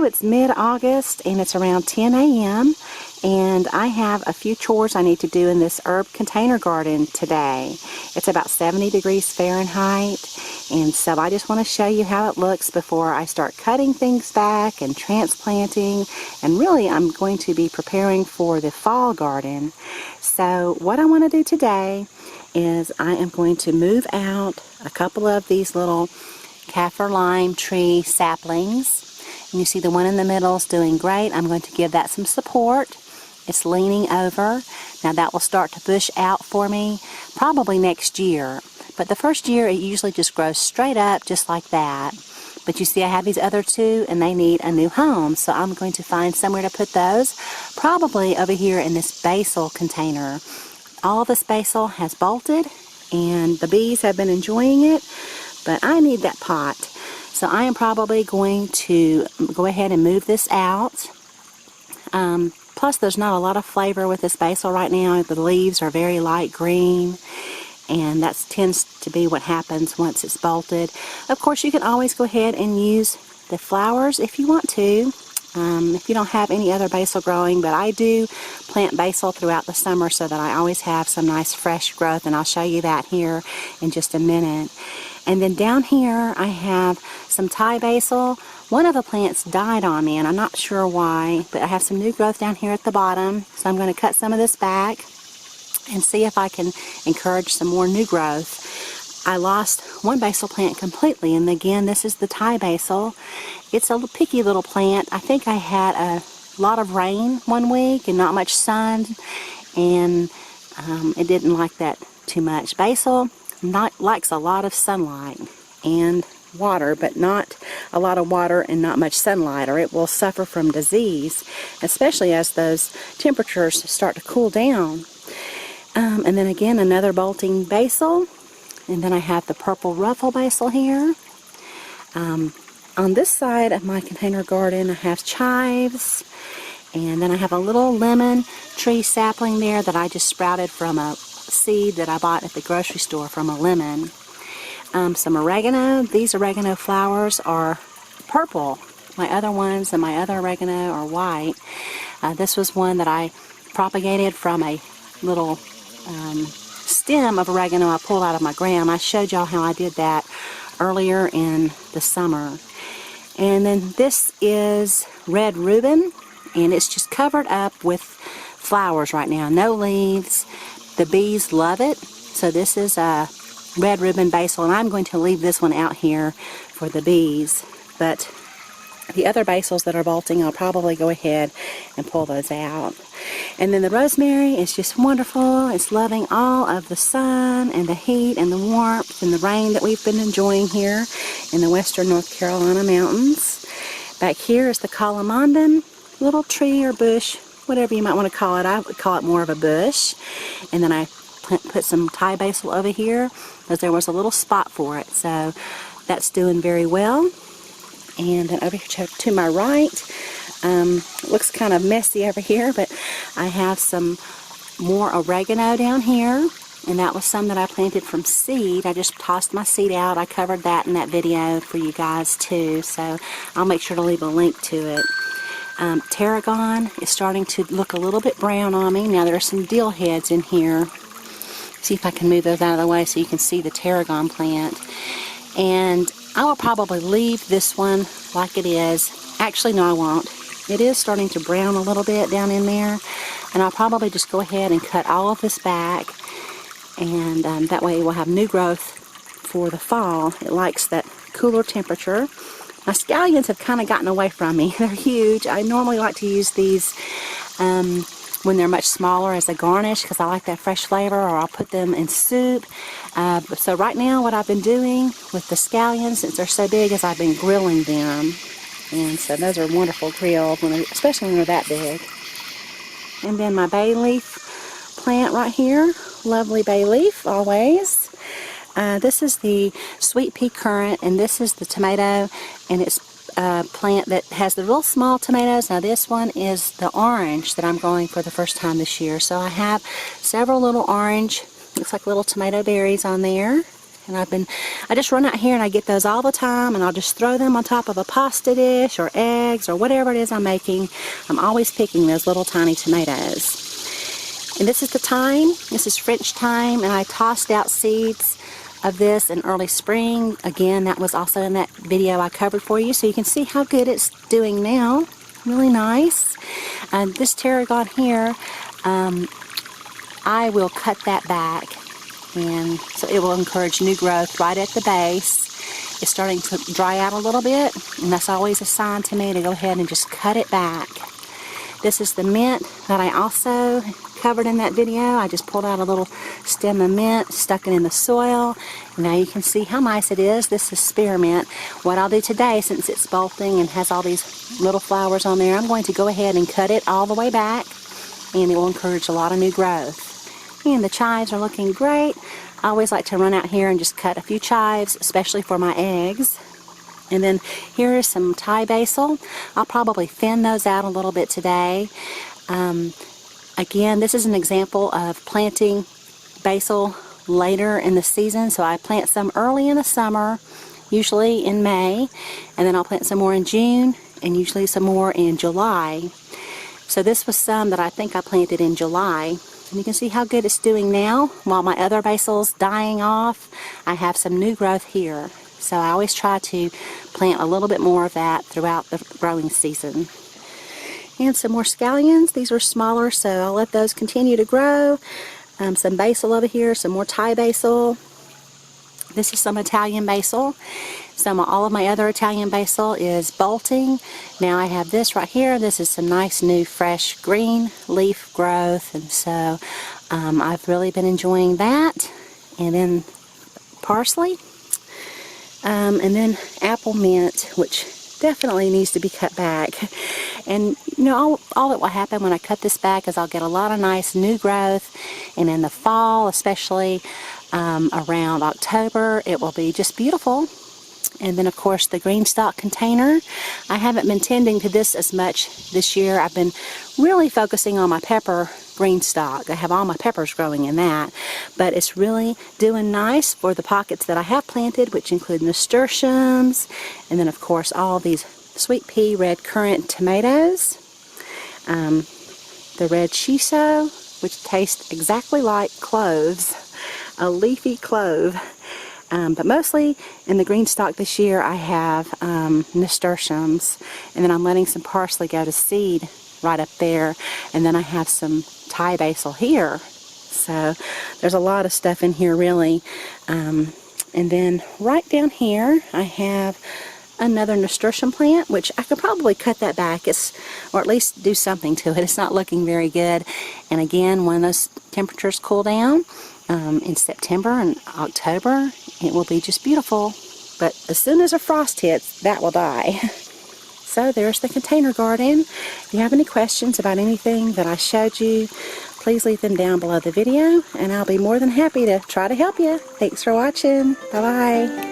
So it's mid-August and it's around 10 a.m. and I have a few chores I need to do in this herb container garden today. It's about 70 degrees Fahrenheit, and so I just want to show you how it looks before I start cutting things back and transplanting, and really I'm going to be preparing for the fall garden. So what I want to do today is I am going to move out a couple of these little kaffir lime tree saplings. And you see the one in the middle is doing great. I'm going to give that some support. It's leaning over. Now that will start to bush out for me probably next year. But the first year it usually just grows straight up just like that. But you see I have these other two and they need a new home. So I'm going to find somewhere to put those. Probably over here in this basil container. All of this basil has bolted and the bees have been enjoying it. But I need that pot. So I am probably going to go ahead and move this out. Plus there's not a lot of flavor with this basil right now. The leaves are very light green, and that tends to be what happens once it's bolted. Of course you can always go ahead and use the flowers if you want to, if you don't have any other basil growing, but I do plant basil throughout the summer so that I always have some nice fresh growth, and I'll show you that here in just a minute. And then down here I have some Thai basil. One of the plants died on me and I'm not sure why, but I have some new growth down here at the bottom. So I'm going to cut some of this back and see if I can encourage some more new growth. I lost one basil plant completely, and again this is the Thai basil. It's a picky little plant. I think I had a lot of rain one week and not much sun, and it didn't like that too much. Basil likes a lot of sunlight and water, but not a lot of water and not much sunlight, or it will suffer from disease, especially as those temperatures start to cool down. And then again another bolting basil, and then I have the purple ruffle basil here. On this side of my container garden I have chives, and then I have a little lemon tree sapling there that I just sprouted from a seed that I bought at the grocery store from a lemon. Some oregano. These oregano flowers are purple. My other ones and my other oregano are white. This was one that I propagated from a little stem of oregano I pulled out of my ground. I showed y'all how I did that earlier in the summer. And then this is red reuben, and it's just covered up with flowers right now. No leaves. The bees love it. So this is a red reuben basil, and I'm going to leave this one out here for the bees. But the other basils that are bolting, I'll probably go ahead and pull those out. And then the rosemary is just wonderful. It's loving all of the sun and the heat and the warmth and the rain that we've been enjoying here in the western North Carolina mountains. Back here is the calamandan, little tree or bush, whatever you might want to call it. I would call it more of a bush. And then I put some Thai basil over here because there was a little spot for it. So that's doing very well. And then over here to my right, it looks kind of messy over here, but I have some more oregano down here. And that was some that I planted from seed. I just tossed my seed out. I covered that in that video for you guys too. So I'll make sure to leave a link to it. Tarragon is starting to look a little bit brown on me. Now there are some dill heads in here. See if I can move those out of the way so you can see the tarragon plant. And I will probably leave this one like it is. Actually, no, I won't. It is starting to brown a little bit down in there. And I'll probably just go ahead and cut all of this back. And that way we'll have new growth for the fall. It likes that cooler temperature. My scallions have kind of gotten away from me. They're huge. I normally like to use these when they're much smaller as a garnish because I like that fresh flavor, or I'll put them in soup. So right now what I've been doing with the scallions, since they're so big, is I've been grilling them. And so those are wonderful grilled, especially when they're that big. And then my bay leaf plant right here. Lovely bay leaf always. This is the sweet pea currant, and this is the tomato, and it's a plant that has the real small tomatoes. Now this one is the orange that I'm growing for the first time this year. So I have several little orange, looks like little tomato berries on there. And I just run out here and I get those all the time, and I'll just throw them on top of a pasta dish or eggs or whatever it is I'm making. I'm always picking those little tiny tomatoes. And this is the thyme. This is French thyme, and I tossed out seeds of this in early spring. Again, that was also in that video I covered for you, so you can see how good it's doing now. Really nice. This tarragon here, I will cut that back, and so it will encourage new growth right at the base. It's starting to dry out a little bit, and that's always a sign to me to go ahead and just cut it back. This is the mint that I also covered in that video. I just pulled out a little stem of mint, stuck it in the soil, and now you can see how nice it is. This is spearmint. What I'll do today, since it's bolting and has all these little flowers on there, I'm going to go ahead and cut it all the way back, and it will encourage a lot of new growth. And the chives are looking great. I always like to run out here and just cut a few chives, especially for my eggs. And then here is some Thai basil. I'll probably thin those out a little bit today. Again, this is an example of planting basil later in the season. So I plant some early in the summer, usually in May, and then I'll plant some more in June, and usually some more in July. So this was some that I think I planted in July. And you can see how good it's doing now. While my other basil's dying off, I have some new growth here. So I always try to plant a little bit more of that throughout the growing season. And some more scallions. These are smaller, so I'll let those continue to grow. Some basil over here, some more Thai basil. This is some Italian basil. All of my other Italian basil is bolting. Now I have this right here. This is some nice new fresh green leaf growth, and so I've really been enjoying that. And then parsley. And then apple mint, which definitely needs to be cut back. And you know, all that will happen when I cut this back is I'll get a lot of nice new growth, and in the fall, especially around October, it will be just beautiful. And then of course the Greenstalk container. I haven't been tending to this as much this year. I've been really focusing on my pepper Greenstalk. I have all my peppers growing in that, but it's really doing nice for the pockets that I have planted, which include nasturtiums, and then of course all these sweet pea red currant tomatoes, the red shiso, which tastes exactly like cloves, a leafy clove. But mostly in the Greenstalk this year I have nasturtiums, and then I'm letting some parsley go to seed right up there, and then I have some Thai basil here. So there's a lot of stuff in here really. And then right down here I have another nasturtium plant, which I could probably cut that back, or at least do something to it. It's not looking very good. And again, when those temperatures cool down in September and October, it will be just beautiful. But as soon as a frost hits, that will die. So there's the container garden. If you have any questions about anything that I showed you, please leave them down below the video, and I'll be more than happy to try to help you. Thanks for watching. Bye-bye.